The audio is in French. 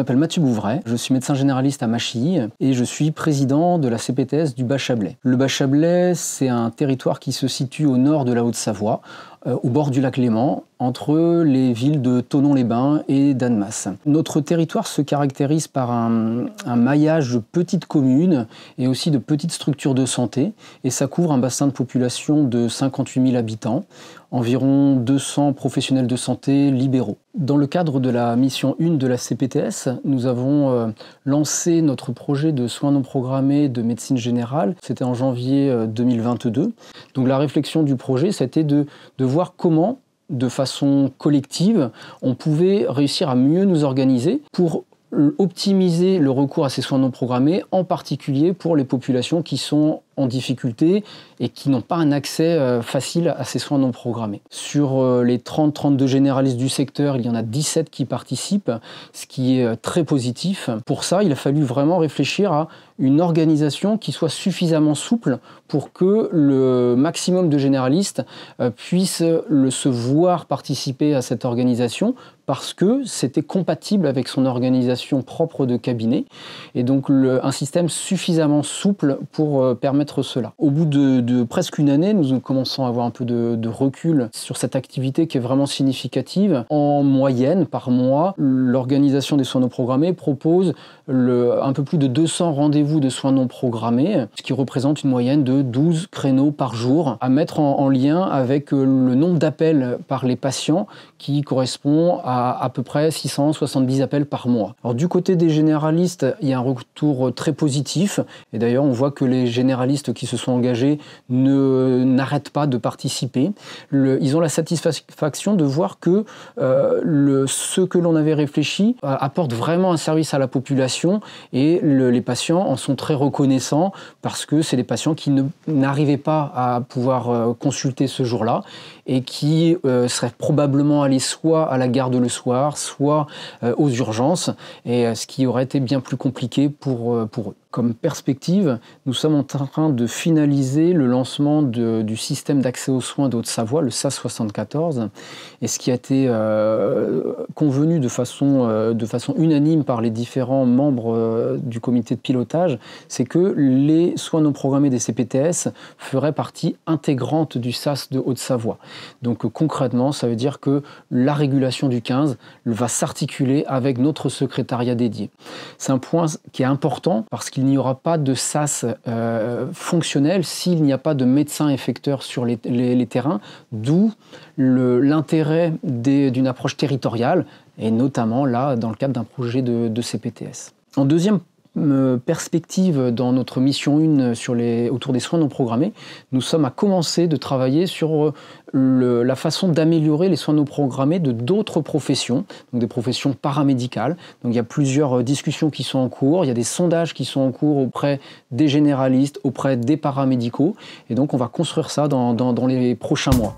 m'appelle Mathieu Bouvray, je suis médecin généraliste à Machilly et je suis président de la CPTS du Bas-Chablais. Le Bas-Chablais, c'est un territoire qui se situe au nord de la Haute-Savoie, au bord du lac Léman, entre les villes de Thonon-les-Bains et d'Annemasse. Notre territoire se caractérise par un maillage de petites communes et aussi de petites structures de santé, et ça couvre un bassin de population de 58 000 habitants, environ 200 professionnels de santé libéraux. Dans le cadre de la mission 1 de la CPTS, nous avons lancé notre projet de soins non programmés de médecine générale. C'était en janvier 2022. Donc la réflexion du projet, c'était de voir comment, de façon collective, on pouvait réussir à mieux nous organiser pour optimiser le recours à ces soins non programmés, en particulier pour les populations qui sont en difficulté et qui n'ont pas un accès facile à ces soins non programmés. Sur les 30-32 généralistes du secteur, il y en a 17 qui participent, ce qui est très positif. Pour ça, il a fallu vraiment réfléchir à une organisation qui soit suffisamment souple pour que le maximum de généralistes puissent se voir participer à cette organisation, parce que c'était compatible avec son organisation propre de cabinet, et donc un système suffisamment souple pour permettre cela. Au bout de presque une année, nous commençons à avoir un peu de recul sur cette activité qui est vraiment significative. En moyenne, par mois, l'organisation des soins non programmés propose un peu plus de 200 rendez-vous de soins non programmés, ce qui représente une moyenne de 12 créneaux par jour, à mettre en lien avec le nombre d'appels par les patients, qui correspond à peu près 670 appels par mois. Alors, du côté des généralistes, il y a un retour très positif, et d'ailleurs on voit que les généralistes qui se sont engagés n'arrêtent pas de participer. Ils ont la satisfaction de voir que ce que l'on avait réfléchi apporte vraiment un service à la population, et les patients en sont très reconnaissants, parce que c'est des patients qui n'arrivaient pas à pouvoir consulter ce jour-là et qui seraient probablement allés soit à la garde le soir, soit aux urgences, et ce qui aurait été bien plus compliqué pour eux. Comme perspective, nous sommes en train de finaliser le lancement du système d'accès aux soins de Haute-Savoie, le SAS 74, et ce qui a été convenu de façon unanime par les différents membres du comité de pilotage, c'est que les soins non programmés des CPTS feraient partie intégrante du SAS de Haute-Savoie. Donc concrètement, ça veut dire que la régulation du 15 va s'articuler avec notre secrétariat dédié. C'est un point qui est important, parce qu'il n'y aura pas de SAS fonctionnel s'il n'y a pas de médecin effecteur sur les terrains, d'où l'intérêt d'une approche territoriale, et notamment là dans le cadre d'un projet de CPTS. En deuxième perspective, dans notre mission 1 autour des soins non programmés, nous sommes à commencer de travailler sur la façon d'améliorer les soins non programmés de d'autres professions, donc des professions paramédicales. Donc il y a plusieurs discussions qui sont en cours, il y a des sondages qui sont en cours auprès des généralistes, auprès des paramédicaux, et donc on va construire ça dans les prochains mois.